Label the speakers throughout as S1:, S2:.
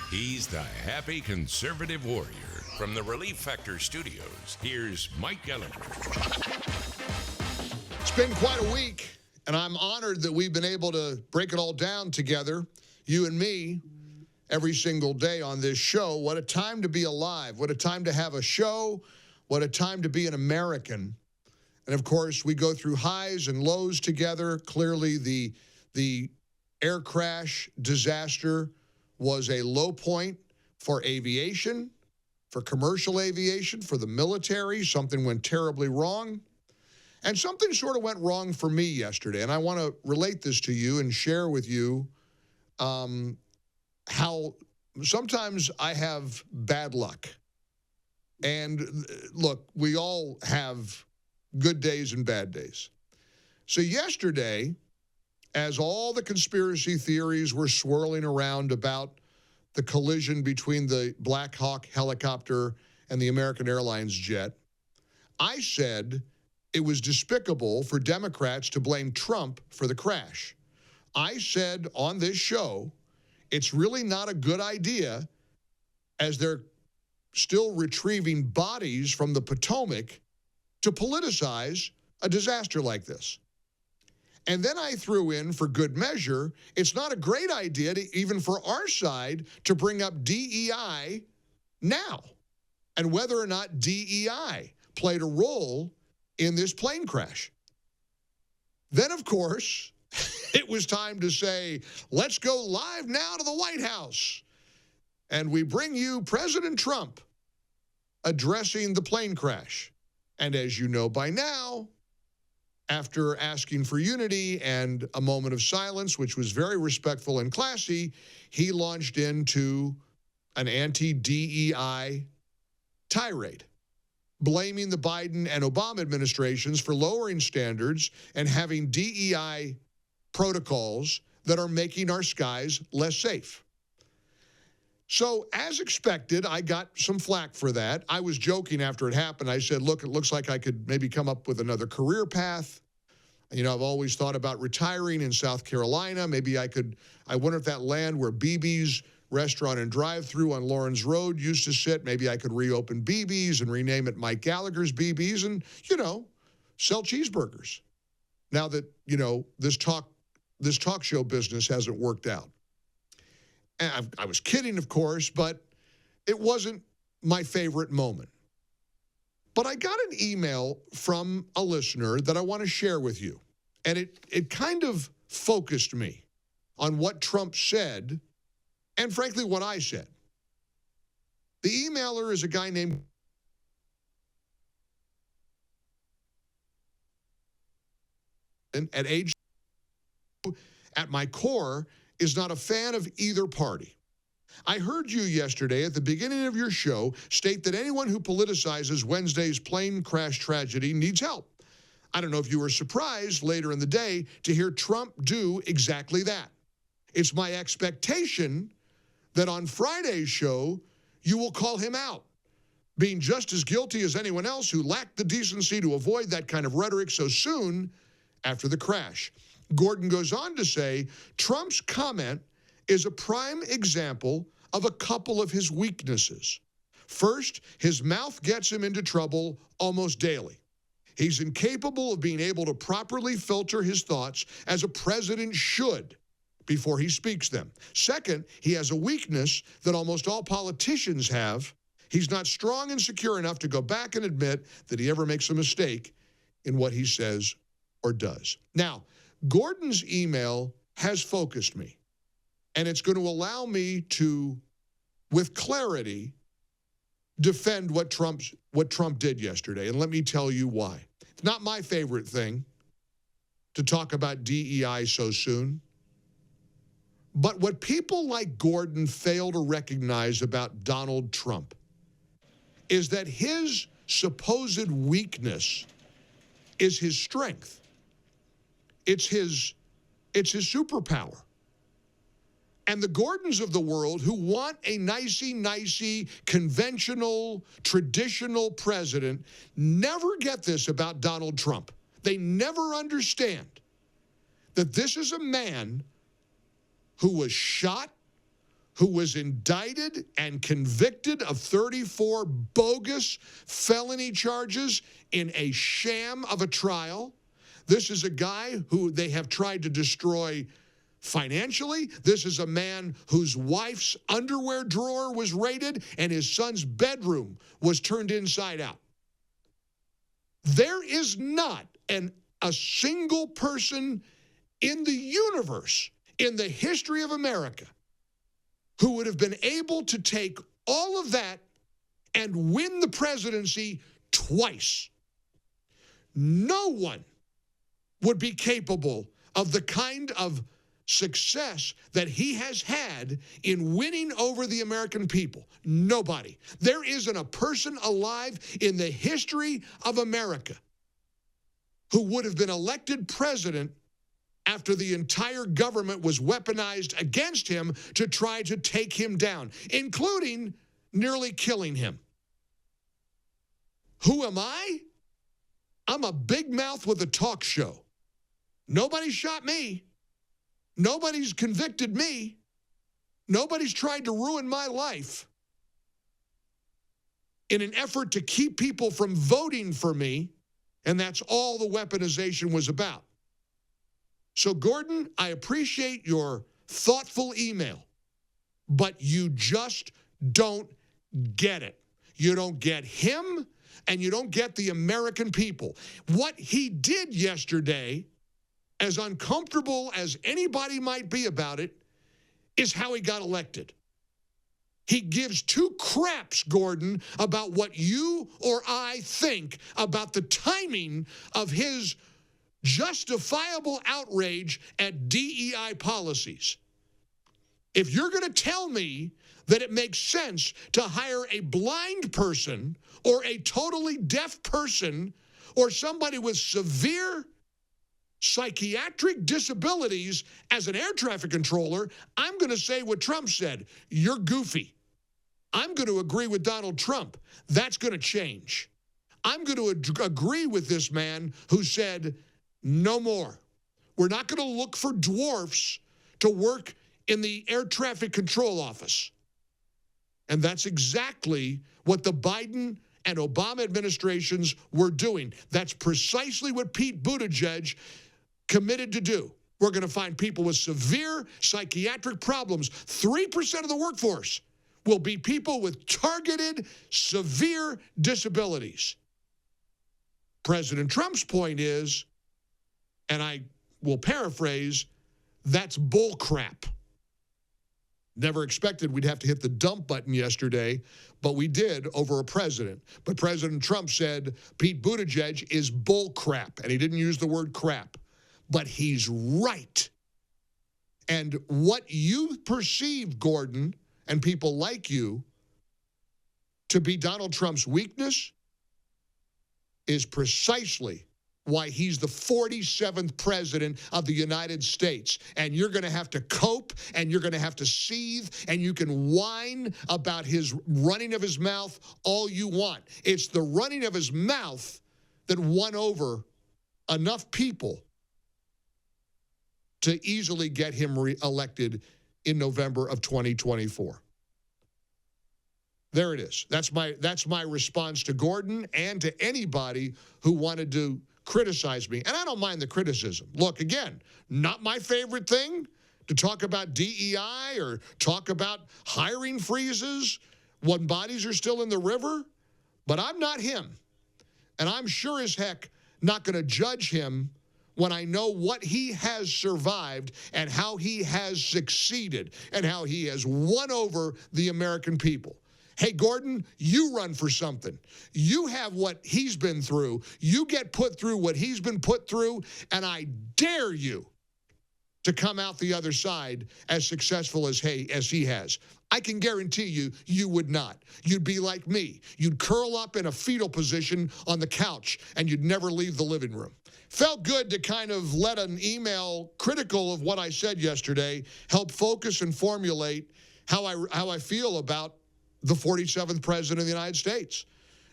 S1: He's the happy conservative warrior. From the Relief Factor Studios, here's Mike Gallagher.
S2: It's been quite a week, and I'm honored that we've been able to break it all down together, you and me, every single day on this show. What a time to be alive. What a time to have a show. What a time to be an American. And, of course, we go through highs and lows together. Clearly, the air crash disaster was a low point for aviation, for commercial aviation, for the military. Something went terribly wrong. And something sort of went wrong for me yesterday. And I want to relate this to you and share with you how sometimes I have bad luck. And look, we all have good days and bad days. So yesterday, as all the conspiracy theories were swirling around about the collision between the Black Hawk helicopter and the American Airlines jet, I said it was despicable for Democrats to blame Trump for the crash. I said on this show, it's really not a good idea, as they're still retrieving bodies from the Potomac, to politicize a disaster like this. And then I threw in, for good measure, it's not a great idea to, even for our side, to bring up DEI now, and whether or not DEI played a role in this plane crash. Then, of course, it was time to say, let's go live now to the White House. And we bring you President Trump addressing the plane crash. And as you know by now, after asking for unity and a moment of silence, which was very respectful and classy, he launched into an anti-DEI tirade, blaming the Biden and Obama administrations for lowering standards and having DEI protocols that are making our skies less safe. So, as expected, I got some flack for that. I was joking after it happened. I said, look, it looks like I could maybe come up with another career path. You know, I've always thought about retiring in South Carolina. Maybe I wonder if that land where BB's Restaurant and Drive-Thru on Lawrence Road used to sit, maybe I could reopen BB's and rename it Mike Gallagher's BB's and, you know, sell cheeseburgers. Now that, you know, this talk show business hasn't worked out. And I was kidding, of course, but it wasn't my favorite moment. But I got an email from a listener that I want to share with you. And it kind of focused me on what Trump said and, frankly, what I said. The emailer is a guy named at my core is not a fan of either party. I heard you yesterday at the beginning of your show state that anyone who politicizes Wednesday's plane crash tragedy needs help. I don't know if you were surprised later in the day to hear Trump do exactly that. It's my expectation that on Friday's show, you will call him out, being just as guilty as anyone else who lacked the decency to avoid that kind of rhetoric so soon after the crash. Gordon goes on to say, Trump's comment is a prime example of a couple of his weaknesses. First, his mouth gets him into trouble almost daily. He's incapable of being able to properly filter his thoughts as a president should before he speaks them. Second, he has a weakness that almost all politicians have. He's not strong and secure enough to go back and admit that he ever makes a mistake in what he says or does. Now, Gordon's email has focused me, and it's going to allow me to, with clarity, defend what Trump did yesterday. And let me tell you why. It's not my favorite thing to talk about DEI so soon. But what people like Gordon fail to recognize about Donald Trump is that his supposed weakness is his strength. It's his superpower. And the Gordons of the world who want a nicey, conventional, traditional president never get this about Donald Trump. They never understand that this is a man who was shot, who was indicted and convicted of 34 bogus felony charges in a sham of a trial. This is a guy who they have tried to destroy financially. This is a man whose wife's underwear drawer was raided and his son's bedroom was turned inside out. There is not a single person in the universe, in the history of America, who would have been able to take all of that and win the presidency twice. No one would be capable of the kind of success that he has had in winning over the American people. Nobody. There isn't a person alive in the history of America who would have been elected president after the entire government was weaponized against him to try to take him down, including nearly killing him. Who am I? I'm a big mouth with a talk show. Nobody shot me. Nobody's convicted me. Nobody's tried to ruin my life in an effort to keep people from voting for me, and that's all the weaponization was about. So, Gordon, I appreciate your thoughtful email, but you just don't get it. You don't get him, and you don't get the American people. What he did yesterday, as uncomfortable as anybody might be about it, is how he got elected. He gives two craps, Gordon, about what you or I think about the timing of his justifiable outrage at DEI policies. If you're going to tell me that it makes sense to hire a blind person or a totally deaf person or somebody with severe psychiatric disabilities as an air traffic controller, I'm going to say what Trump said. You're goofy. I'm going to agree with Donald Trump. That's going to change. I'm going to agree with this man who said, no more. We're not going to look for dwarfs to work in the air traffic control office. And that's exactly what the Biden and Obama administrations were doing. That's precisely what Pete Buttigieg committed to do. We're going to find people with severe psychiatric problems. 3% of the workforce will be people with targeted severe disabilities. President Trump's point is, and I will paraphrase, that's bull crap. Never expected we'd have to hit the dump button yesterday, but we did over a president. But President Trump said Pete Buttigieg is bull crap, and he didn't use the word crap. But he's right. And what you perceive, Gordon, and people like you, to be Donald Trump's weakness is precisely why he's the 47th president of the United States. And you're going to have to cope, and you're going to have to seethe, and you can whine about his running of his mouth all you want. It's the running of his mouth that won over enough people to easily get him elected in November of 2024. There it is. That's my response to Gordon and to anybody who wanted to criticize me. And I don't mind the criticism. Look, again, not my favorite thing to talk about DEI or talk about hiring freezes when bodies are still in the river, but I'm not him. And I'm sure as heck not going to judge him when I know what he has survived and how he has succeeded and how he has won over the American people. Hey, Gordon, you run for something. You have what he's been through. You get put through what he's been put through, and I dare you to come out the other side as successful as he has. I can guarantee you, you would not. You'd be like me. You'd curl up in a fetal position on the couch, and you'd never leave the living room. Felt good to kind of let an email critical of what I said yesterday help focus and formulate how I feel about the 47th president of the United States.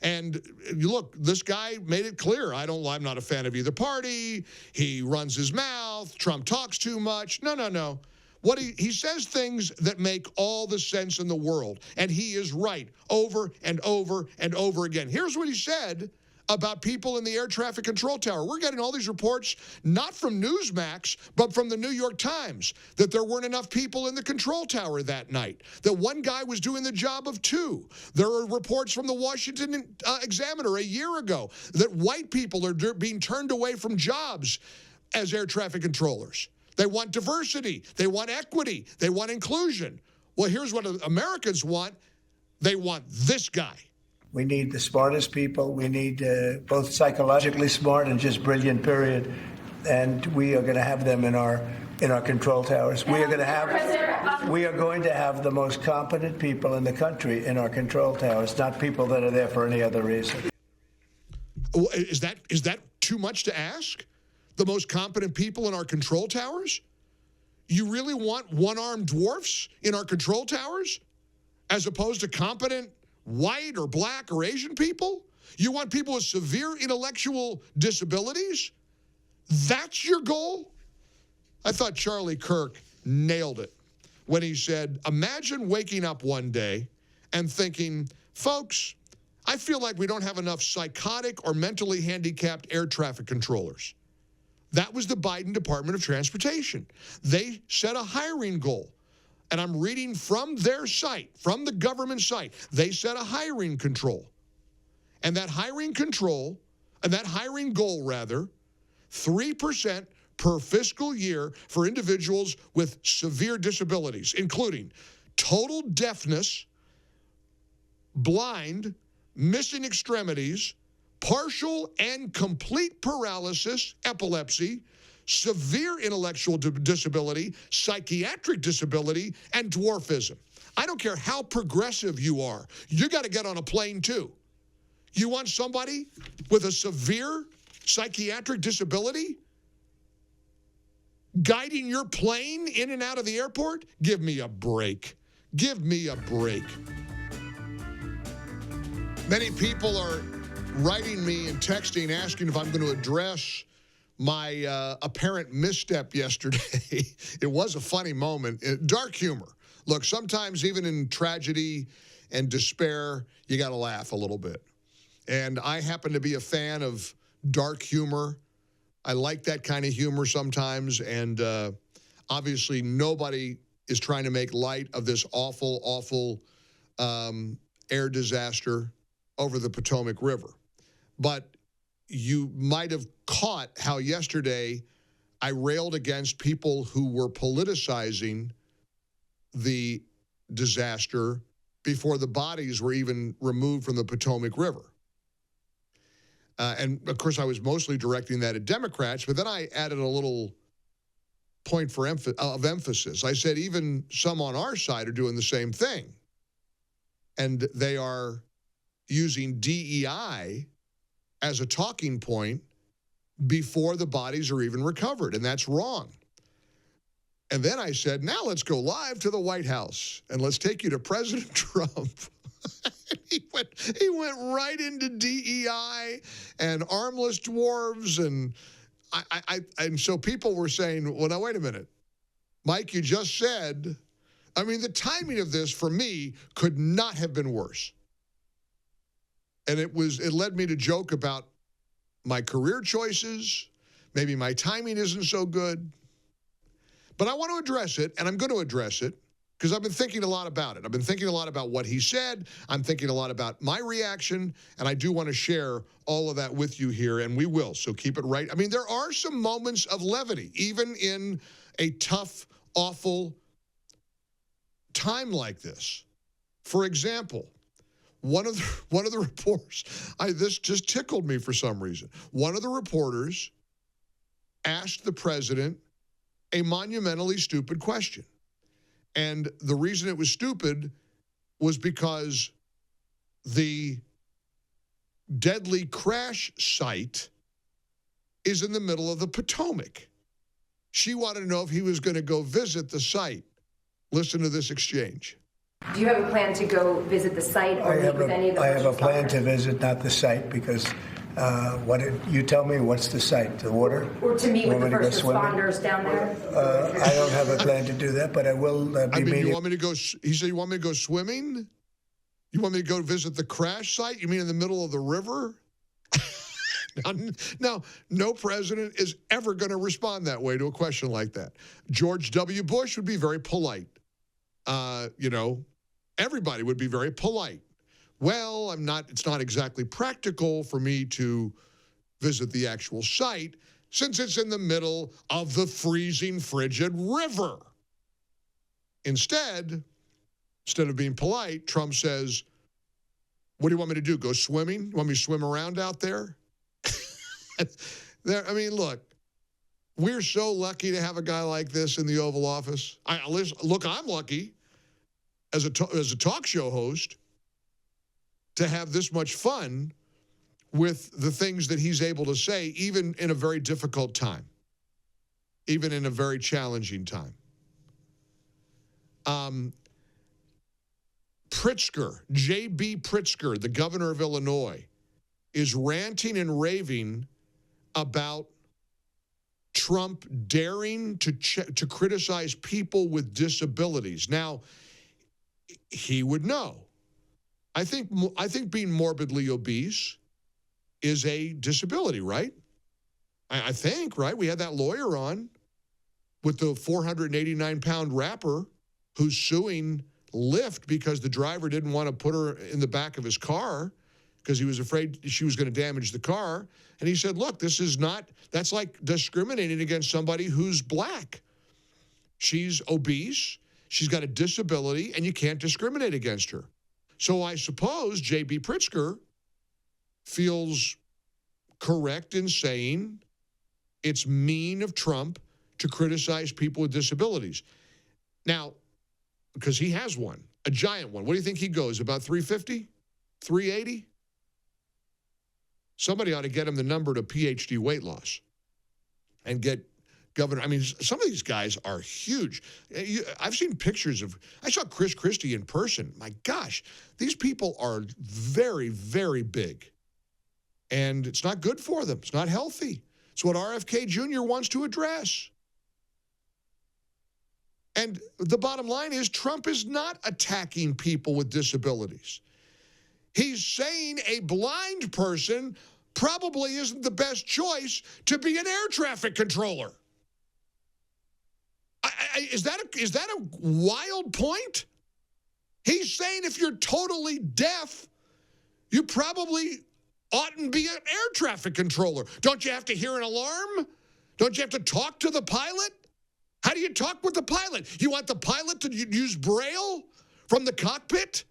S2: And you look, this guy made it clear. I'm not a fan of either party. He runs his mouth. Trump talks too much. No. He says things that make all the sense in the world, and he is right over and over and over again. Here's what he said about people in the air traffic control tower. We're getting all these reports, not from Newsmax, but from the New York Times, that there weren't enough people in the control tower that night, that one guy was doing the job of two. There are reports from the Washington Examiner a year ago that white people are being turned away from jobs as air traffic controllers. They want diversity. They want equity. They want inclusion. Well, here's what Americans want. They want this guy.
S3: We need the smartest people. We need both psychologically smart and just brilliant, period. And we are going to have them in our control towers. We are going to have the most competent people in the country in our control towers, not people that are there for any other reason.
S2: Is that too much to ask? The most competent people in our control towers? You really want one-armed dwarfs in our control towers as opposed to competent white or black or Asian people? You want people with severe intellectual disabilities? That's your goal? I thought Charlie Kirk nailed it when he said, imagine waking up one day and thinking, folks, I feel like we don't have enough psychotic or mentally handicapped air traffic controllers. That was the Biden Department of Transportation. They set a hiring goal. And I'm reading from their site, from the government site. They set a hiring control. And that hiring goal, 3% per fiscal year for individuals with severe disabilities, including total deafness, blind, missing extremities, partial and complete paralysis, epilepsy, severe intellectual disability, psychiatric disability, and dwarfism. I don't care how progressive you are. You got to get on a plane, too. You want somebody with a severe psychiatric disability guiding your plane in and out of the airport? Give me a break. Give me a break. Many people are writing me and texting, asking if I'm going to address my apparent misstep yesterday. It was a funny moment. Dark humor. Look, sometimes even in tragedy and despair, you got to laugh a little bit. And I happen to be a fan of dark humor. I like that kind of humor sometimes. And obviously, nobody is trying to make light of this awful, awful air disaster over the Potomac River. But you might have caught how yesterday I railed against people who were politicizing the disaster before the bodies were even removed from the Potomac River. And, of course, I was mostly directing that at Democrats, but then I added a little point of emphasis. I said even some on our side are doing the same thing. And they are using DEI as a talking point before the bodies are even recovered, and that's wrong. And then I said, now let's go live to the White House, and let's take you to President Trump. He went right into DEI and armless dwarves, and and so people were saying, well, now, wait a minute. Mike, you just said, I mean, the timing of this, for me, could not have been worse. And it led me to joke about my career choices. Maybe my timing isn't so good. But I want to address it, and I'm going to address it, because I've been thinking a lot about it. I've been thinking a lot about what he said. I'm thinking a lot about my reaction, and I do want to share all of that with you here, and we will, so keep it right. I mean, there are some moments of levity, even in a tough, awful time like this. For example, one of the reporters, this just tickled me for some reason. One of the reporters asked the president a monumentally stupid question. And the reason it was stupid was because the deadly crash site is in the middle of the Potomac. She wanted to know if he was going to go visit the site. Listen to this exchange.
S4: Do you have a plan to go visit the site or meet with any of the
S3: I have a plan to visit, not the site, because You tell me, what's the site? The water?
S4: Or to meet with the
S3: Want me to go
S4: first
S3: swimming?
S4: responders down there?
S3: I don't have a plan to do that, but I will be meeting.
S2: You want me to go? He said, "You want me to go swimming? You want me to go visit the crash site? You mean in the middle of the river?" Now, no president is ever going to respond that way to a question like that. George W. Bush would be very polite. Everybody would be very polite. Well, it's not exactly practical for me to visit the actual site since it's in the middle of the freezing, frigid river. Instead of being polite, Trump says, "What do you want me to do? Go swimming? You want me to swim around out there?" Look, we're so lucky to have a guy like this in the Oval Office. I'm lucky as a talk show host to have this much fun with the things that he's able to say, even in a very difficult time, even in a very challenging time. Pritzker, J.B. Pritzker, the governor of Illinois, is ranting and raving about Trump daring to criticize people with disabilities. Now, he would know. I think being morbidly obese is a disability, right? I think, right? We had that lawyer on with the 489-pound rapper who's suing Lyft because the driver didn't want to put her in the back of his car because he was afraid she was going to damage the car. And he said, look, that's like discriminating against somebody who's black. She's obese, she's got a disability, and you can't discriminate against her. So I suppose J.B. Pritzker feels correct in saying it's mean of Trump to criticize people with disabilities. Now, because he has one, a giant one. What do you think he goes, about 350? 380? Somebody ought to get him the number to PhD weight loss and get governor. Some of these guys are huge. I've seen pictures I saw Chris Christie in person. My gosh, these people are very, very big. And it's not good for them. It's not healthy. It's what RFK Jr. wants to address. And the bottom line is Trump is not attacking people with disabilities. He's saying a blind person probably isn't the best choice to be an air traffic controller. Is that a wild point? He's saying if you're totally deaf, you probably oughtn't be an air traffic controller. Don't you have to hear an alarm? Don't you have to talk to the pilot? How do you talk with the pilot? You want the pilot to use Braille from the cockpit?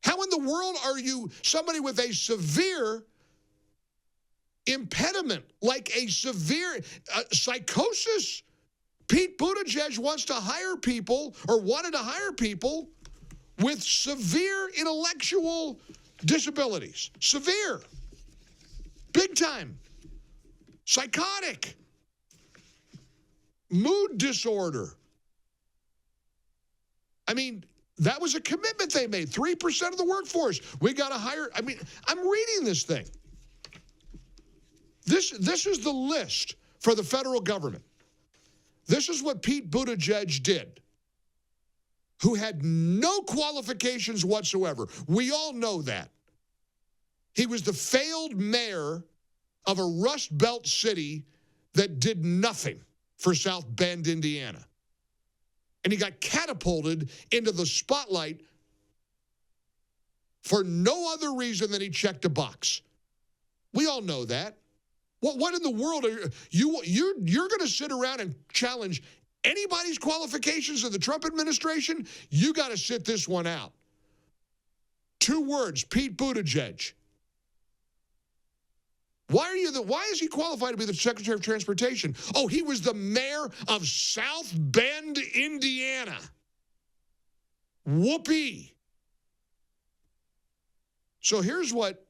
S2: How in the world are you somebody with a severe impediment, like a severe psychosis? Pete Buttigieg wants to hire people, or wanted to hire people, with severe intellectual disabilities. Severe. Big time. Psychotic. Mood disorder. That was a commitment they made. 3% of the workforce. We got to hire. I'm reading this thing. This is the list for the federal government. This is what Pete Buttigieg did, who had no qualifications whatsoever. We all know that. He was the failed mayor of a Rust Belt city that did nothing for South Bend, Indiana. And he got catapulted into the spotlight for no other reason than he checked a box. We all know that. What in the world are you're going to sit around and challenge anybody's qualifications in the Trump administration? You got to sit this one out. 2 words, Pete Buttigieg. Why is he qualified to be the Secretary of Transportation? Oh, he was the mayor of South Bend, Indiana. Whoopee. So here's what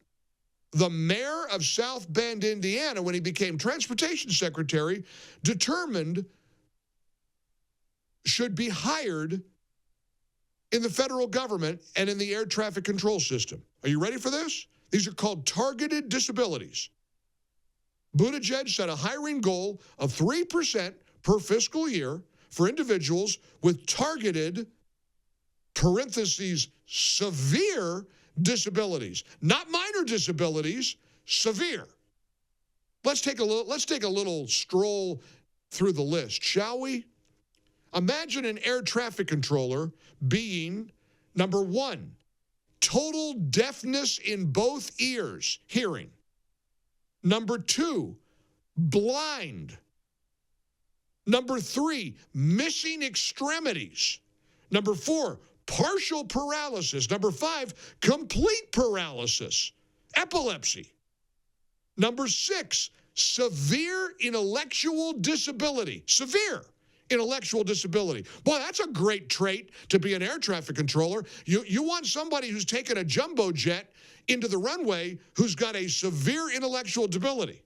S2: the mayor of South Bend, Indiana, when he became transportation secretary, determined should be hired in the federal government and in the air traffic control system. Are you ready for this? These are called targeted disabilities. Buttigieg set a hiring goal of 3% per fiscal year for individuals with targeted, parentheses, severe disabilities. Not minor disabilities, severe. Let's take a little stroll through the list, shall we? Imagine an air traffic controller being, number one, total deafness in both ears, hearing. Number two, blind. Number three, missing extremities. Number four, partial paralysis. Number five, complete paralysis, epilepsy. Number six, severe intellectual disability. Severe intellectual disability. Boy, that's a great trait to be an air traffic controller. You want somebody who's taken a jumbo jet into the runway who's got a severe intellectual disability.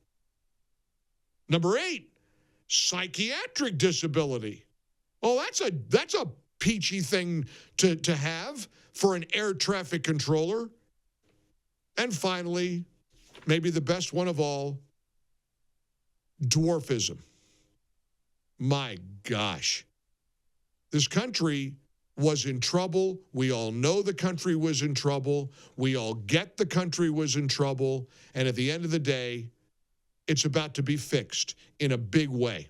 S2: Number eight, psychiatric disability. Oh, that's a peachy thing to have for an air traffic controller. And finally, maybe the best one of all, dwarfism. My gosh. This country was in trouble. We all know the country was in trouble. We all get the country was in trouble. And at the end of the day, it's about to be fixed in a big way.